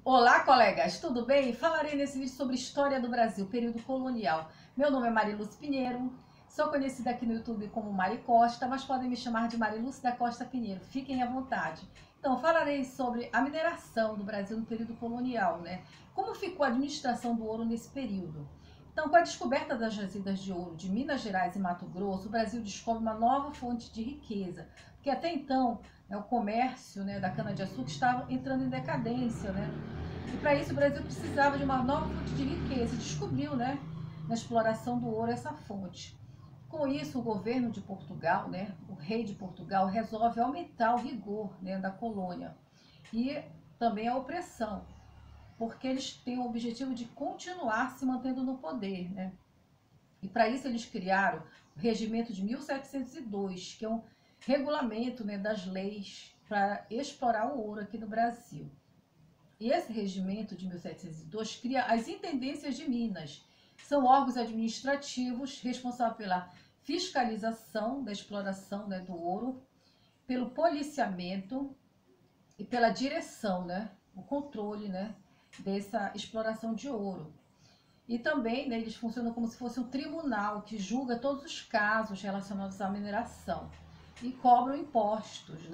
Olá, colegas, tudo bem? Falarei nesse vídeo sobre história do Brasil, período colonial. Meu nome é Mariluz Pinheiro, sou conhecida aqui no YouTube como Mari Costa, mas podem me chamar de Mariluz da Costa Pinheiro, fiquem à vontade. Então, falarei sobre a mineração do Brasil no período colonial, né? Como ficou a administração do ouro nesse período. Então, com a descoberta das jazidas de ouro de Minas Gerais e Mato Grosso, o Brasil descobre uma nova fonte de riqueza, porque até então, o comércio, da cana-de-açúcar estava entrando em decadência, E para isso o Brasil precisava de uma nova fonte de riqueza e descobriu, na exploração do ouro essa fonte. Com isso, o governo de Portugal, o rei de Portugal, resolve aumentar o rigor, da colônia e também a opressão, porque eles têm o objetivo de continuar se mantendo no poder, E para isso eles criaram o Regimento de 1702, que é um regulamento, das leis para explorar o ouro aqui no Brasil. E esse regimento de 1702 cria as intendências de Minas. São órgãos administrativos responsáveis pela fiscalização da exploração, do ouro, pelo policiamento e pela direção, o controle, dessa exploração de ouro. E também, eles funcionam como se fosse um tribunal que julga todos os casos relacionados à mineração e cobram impostos,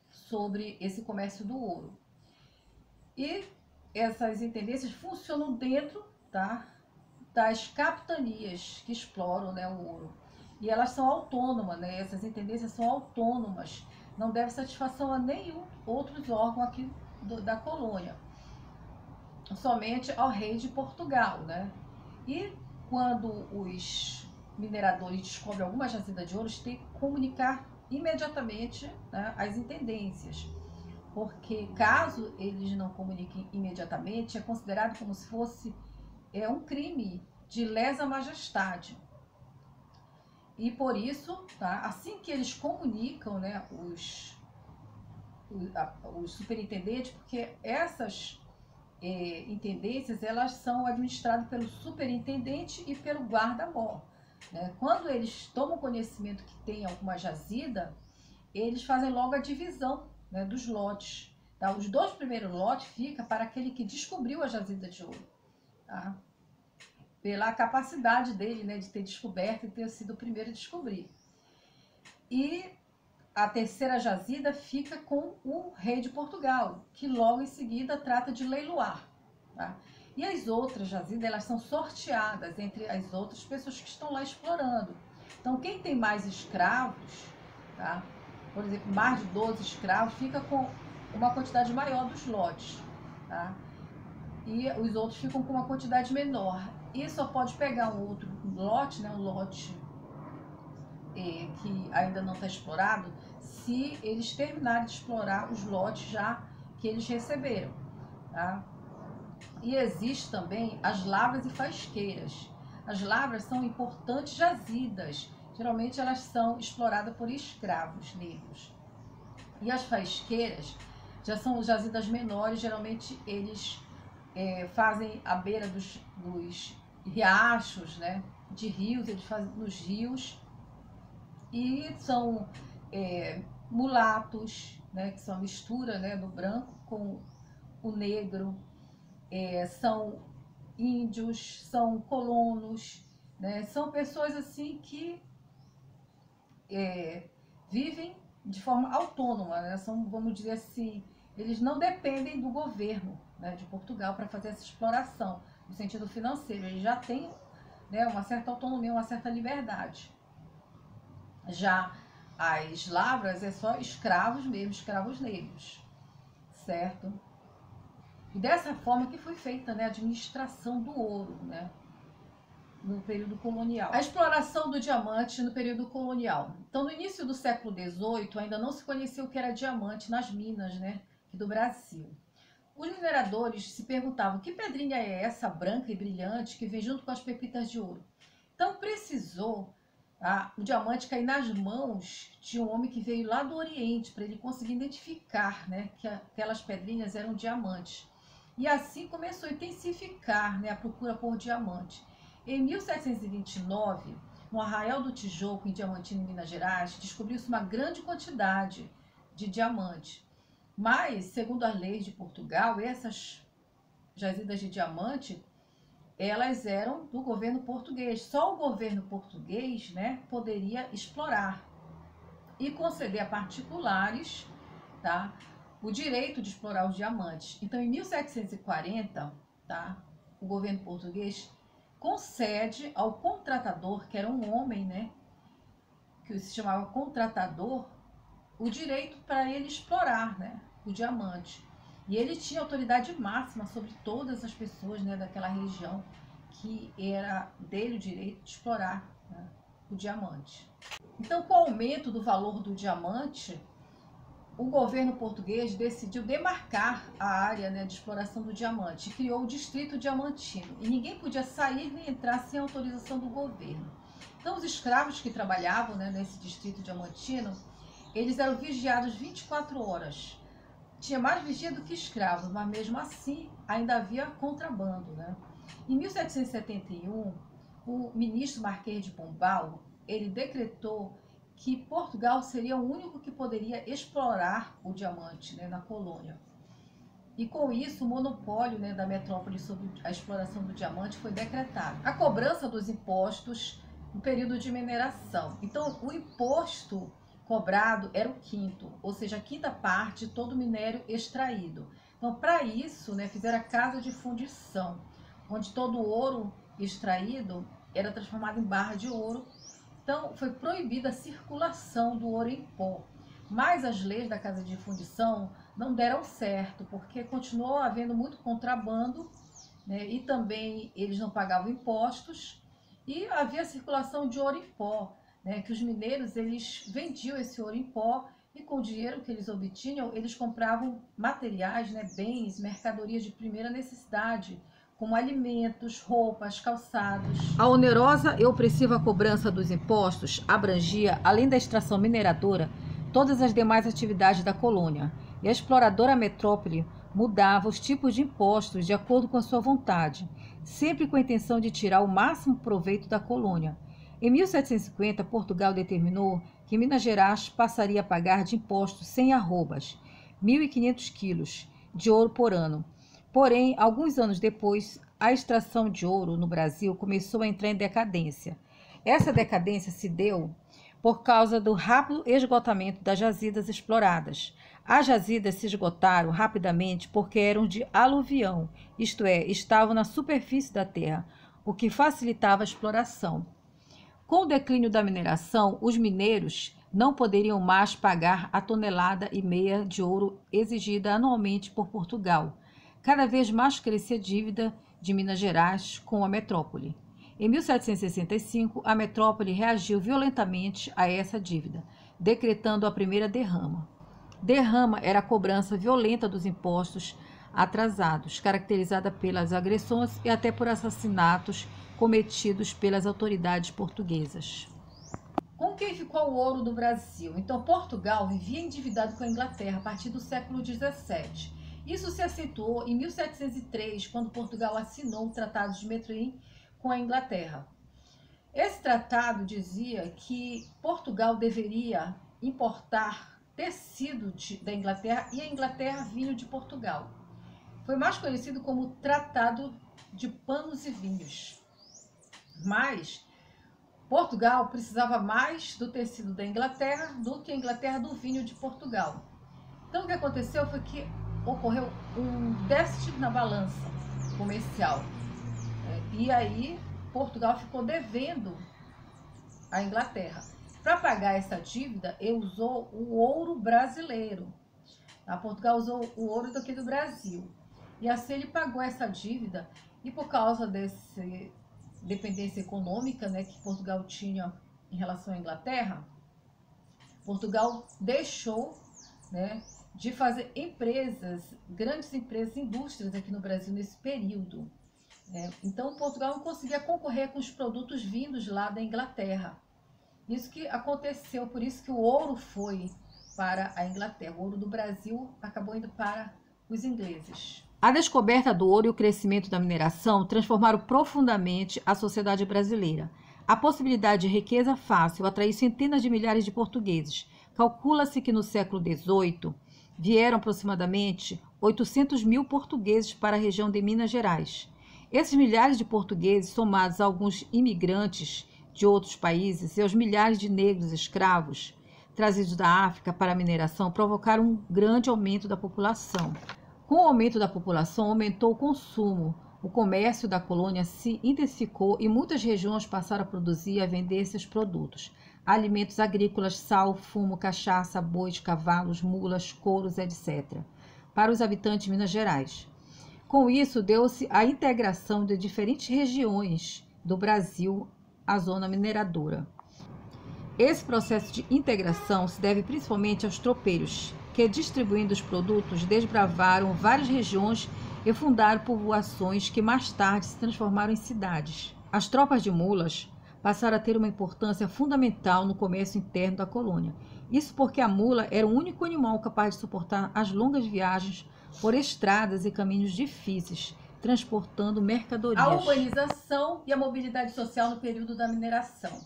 sobre esse comércio do ouro. E essas intendências funcionam dentro, das capitanias que exploram, o ouro. E elas são autônomas, essas intendências são autônomas, não devem satisfação a nenhum outros órgãos aqui da colônia, somente ao rei de Portugal, E quando os mineradores descobrem alguma jazida de ouro, eles têm que comunicar imediatamente, as intendências, porque caso eles não comuniquem imediatamente, é considerado como se fosse um crime de lesa majestade. E por isso, assim que eles comunicam, os superintendentes, porque essas intendências, elas são administradas pelo superintendente e pelo guarda-mor. Quando eles tomam conhecimento que tem alguma jazida, eles fazem logo a divisão, dos lotes. Os 2 primeiros lotes ficam para aquele que descobriu a jazida de ouro, pela capacidade dele, de ter descoberto e ter sido o primeiro a descobrir. E a terceira jazida fica com o rei de Portugal, que logo em seguida trata de leiloar. E as outras jazidas, elas são sorteadas entre as outras pessoas que estão lá explorando. Então, quem tem mais escravos, por exemplo, mais de 12 escravos, fica com uma quantidade maior dos lotes, E os outros ficam com uma quantidade menor. E só pode pegar um outro lote, um lote que ainda não está explorado, se eles terminarem de explorar os lotes já que eles receberam, E existe também as lavras e fasqueiras. As lavras são importantes jazidas. Geralmente elas são exploradas por escravos negros. E as fasqueiras já são jazidas menores, geralmente eles fazem à beira dos riachos, de rios, eles fazem nos rios. E são mulatos, que são a mistura, do branco com o negro. São índios, são colonos, são pessoas assim que vivem de forma autônoma, são, vamos dizer assim, eles não dependem do governo, de Portugal para fazer essa exploração, no sentido financeiro, eles já têm, uma certa autonomia, uma certa liberdade. Já as lavras é só escravos mesmo, escravos negros, certo? E dessa forma que foi feita, a administração do ouro, no período colonial. A exploração do diamante no período colonial. Então, no início do século XVIII, ainda não se conhecia o que era diamante nas minas, do Brasil. Os mineradores se perguntavam: que pedrinha é essa branca e brilhante que vem junto com as pepitas de ouro? Então, precisou o diamante cair nas mãos de um homem que veio lá do Oriente, para ele conseguir identificar, que aquelas pedrinhas eram diamantes. E assim começou a intensificar, a procura por diamante. Em 1729, no Arraial do Tijuco, em Diamantina, em Minas Gerais, descobriu-se uma grande quantidade de diamante. Mas, segundo as leis de Portugal, essas jazidas de diamante, elas eram do governo português. Só o governo português, né, poderia explorar e conceder a particulares, tá, o direito de explorar os diamantes. Então, em 1740, tá, o governo português concede ao contratador, que era um homem, né, que se chamava contratador, o direito para ele explorar, né, o diamante. E ele tinha autoridade máxima sobre todas as pessoas, né, daquela região, que era dele o direito de explorar, né, o diamante. Então, com o aumento do valor do diamante, o governo português decidiu demarcar a área, né, de exploração do diamante e criou o Distrito Diamantino. E ninguém podia sair nem entrar sem autorização do governo. Então, os escravos que trabalhavam, né, nesse Distrito Diamantino, eles eram vigiados 24 horas. Tinha mais vigia do que escravos, mas mesmo assim ainda havia contrabando, né? Em 1771, o ministro Marquês de Pombal, ele decretou que Portugal seria o único que poderia explorar o diamante, né, na colônia. E com isso, o monopólio, né, da metrópole sobre a exploração do diamante foi decretado. A cobrança dos impostos no período de mineração. Então, o imposto cobrado era o quinto, ou seja, a quinta parte de todo o minério extraído. Então, para isso, né, fizeram a casa de fundição, onde todo o ouro extraído era transformado em barra de ouro. Então, foi proibida a circulação do ouro em pó. Mas as leis da casa de fundição não deram certo, porque continuou havendo muito contrabando, né, e também eles não pagavam impostos, e havia circulação de ouro em pó, né, que os mineiros eles vendiam esse ouro em pó e com o dinheiro que eles obtinham, eles compravam materiais, né, bens, mercadorias de primeira necessidade, como alimentos, roupas, calçados. A onerosa e opressiva cobrança dos impostos abrangia, além da extração mineradora, todas as demais atividades da colônia, e a exploradora metrópole mudava os tipos de impostos de acordo com a sua vontade, sempre com a intenção de tirar o máximo proveito da colônia. Em 1750, Portugal determinou que Minas Gerais passaria a pagar de impostos sem arrobas, 1.500 quilos de ouro por ano. Porém, alguns anos depois, a extração de ouro no Brasil começou a entrar em decadência. Essa decadência se deu por causa do rápido esgotamento das jazidas exploradas. As jazidas se esgotaram rapidamente porque eram de aluvião, isto é, estavam na superfície da terra, o que facilitava a exploração. Com o declínio da mineração, os mineiros não poderiam mais pagar a 1,5 toneladas de ouro exigida anualmente por Portugal. Cada vez mais crescia a dívida de Minas Gerais com a metrópole. Em 1765, a metrópole reagiu violentamente a essa dívida, decretando a primeira derrama. Derrama era a cobrança violenta dos impostos atrasados, caracterizada pelas agressões e até por assassinatos cometidos pelas autoridades portuguesas. Com quem ficou o ouro do Brasil? Então, Portugal vivia endividado com a Inglaterra a partir do século XVII. Isso se acentuou em 1703, quando Portugal assinou o Tratado de Methuen com a Inglaterra. Esse tratado dizia que Portugal deveria importar tecido da Inglaterra e a Inglaterra vinho de Portugal. Foi mais conhecido como Tratado de Panos e Vinhos. Mas Portugal precisava mais do tecido da Inglaterra do que a Inglaterra do vinho de Portugal. Então o que aconteceu foi que ocorreu um déficit na balança comercial. E aí Portugal ficou devendo à Inglaterra. Para pagar essa dívida, ele usou o ouro brasileiro. Portugal usou o ouro daqui do Brasil. E assim ele pagou essa dívida, e por causa dessa dependência econômica, né, que Portugal tinha em relação à Inglaterra, Portugal deixou, né, de fazer grandes empresas, indústrias aqui no Brasil nesse período. Então Portugal não conseguia concorrer com os produtos vindos lá da Inglaterra. Isso que aconteceu, por isso que o ouro foi para a Inglaterra. O ouro do Brasil acabou indo para os ingleses. A descoberta do ouro e o crescimento da mineração transformaram profundamente a sociedade brasileira. A possibilidade de riqueza fácil atraiu centenas de milhares de portugueses. Calcula-se que no século XVIII, vieram aproximadamente 800 mil portugueses para a região de Minas Gerais. Esses milhares de portugueses, somados a alguns imigrantes de outros países e aos milhares de negros escravos trazidos da África para a mineração, provocaram um grande aumento da população. Com o aumento da população, aumentou o consumo. O comércio da colônia se intensificou e muitas regiões passaram a produzir e a vender seus produtos. Alimentos agrícolas, sal, fumo, cachaça, bois, cavalos, mulas, couros, etc., para os habitantes de Minas Gerais. Com isso, deu-se a integração de diferentes regiões do Brasil à zona mineradora. Esse processo de integração se deve principalmente aos tropeiros, que, distribuindo os produtos, desbravaram várias regiões e fundaram povoações que mais tarde se transformaram em cidades. As tropas de mulas passaram a ter uma importância fundamental no comércio interno da colônia. Isso porque a mula era o único animal capaz de suportar as longas viagens por estradas e caminhos difíceis, transportando mercadorias. A urbanização e a mobilidade social no período da mineração.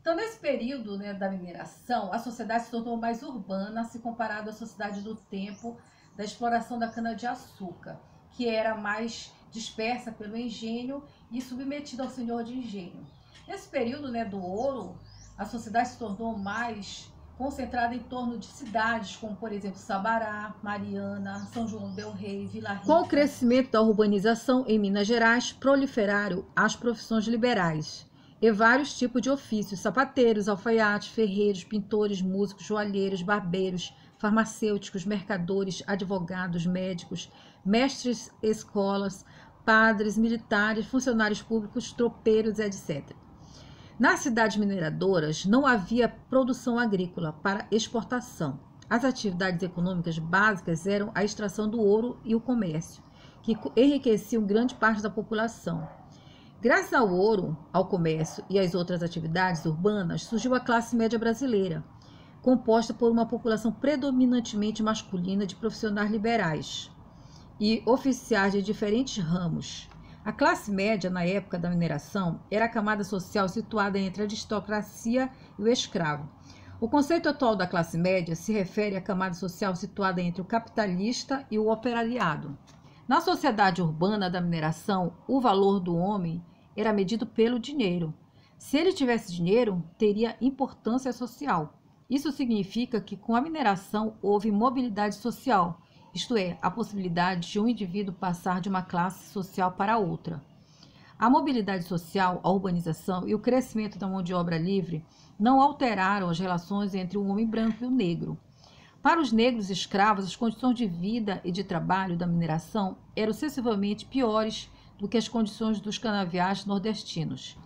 Então, nesse período, da mineração, a sociedade se tornou mais urbana se comparado à sociedade do tempo da exploração da cana-de-açúcar, que era mais dispersa pelo engenho e submetida ao senhor de engenho. Nesse período do ouro, a sociedade se tornou mais concentrada em torno de cidades, como, por exemplo, Sabará, Mariana, São João del Rei, Vila Rica. Com o crescimento da urbanização em Minas Gerais, proliferaram as profissões liberais e vários tipos de ofícios: sapateiros, alfaiates, ferreiros, pintores, músicos, joalheiros, barbeiros, farmacêuticos, mercadores, advogados, médicos, mestres escolas, padres, militares, funcionários públicos, tropeiros, etc. Nas cidades mineradoras não havia produção agrícola para exportação. As atividades econômicas básicas eram a extração do ouro e o comércio, que enriqueciam grande parte da população. Graças ao ouro, ao comércio e às outras atividades urbanas, surgiu a classe média brasileira, composta por uma população predominantemente masculina de profissionais liberais e oficiais de diferentes ramos. A classe média, na época da mineração, era a camada social situada entre a aristocracia e o escravo. O conceito atual da classe média se refere à camada social situada entre o capitalista e o operariado. Na sociedade urbana da mineração, o valor do homem era medido pelo dinheiro. Se ele tivesse dinheiro, teria importância social. Isso significa que com a mineração houve mobilidade social, isto é, a possibilidade de um indivíduo passar de uma classe social para outra. A mobilidade social, a urbanização e o crescimento da mão de obra livre não alteraram as relações entre o homem branco e o negro. Para os negros escravos, as condições de vida e de trabalho da mineração eram sucessivamente piores do que as condições dos canaviais nordestinos.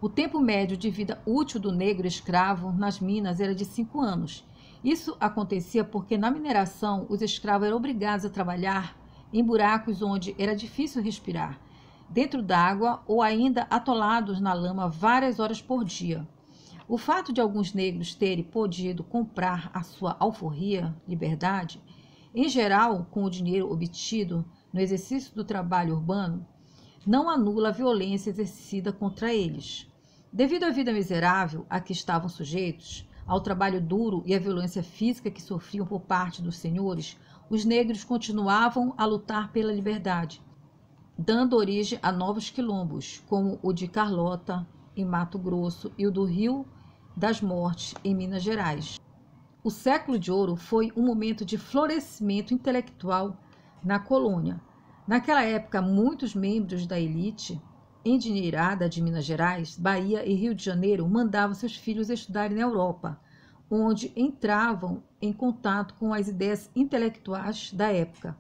O tempo médio de vida útil do negro escravo nas minas era de 5 anos. Isso acontecia porque na mineração os escravos eram obrigados a trabalhar em buracos onde era difícil respirar, dentro d'água ou ainda atolados na lama várias horas por dia. O fato de alguns negros terem podido comprar a sua alforria, liberdade, em geral com o dinheiro obtido no exercício do trabalho urbano, não anula a violência exercida contra eles. Devido à vida miserável a que estavam sujeitos, ao trabalho duro e à violência física que sofriam por parte dos senhores, os negros continuavam a lutar pela liberdade, dando origem a novos quilombos, como o de Carlota, em Mato Grosso, e o do Rio das Mortes, em Minas Gerais. O século de ouro foi um momento de florescimento intelectual na colônia. Naquela época, muitos membros da elite endinheirada de Minas Gerais, Bahia e Rio de Janeiro mandavam seus filhos estudarem na Europa, onde entravam em contato com as ideias intelectuais da época.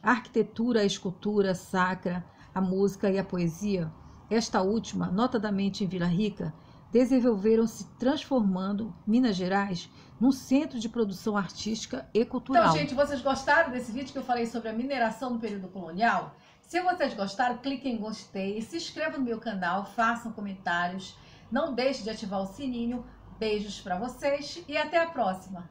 A arquitetura, a escultura sacra, a música e a poesia, esta última, notadamente em Vila Rica, desenvolveram-se, transformando Minas Gerais num centro de produção artística e cultural. Então, gente, vocês gostaram desse vídeo que eu falei sobre a mineração no período colonial? Se vocês gostaram, cliquem em gostei, se inscrevam no meu canal, façam comentários, não deixe de ativar o sininho. Beijos para vocês e até a próxima!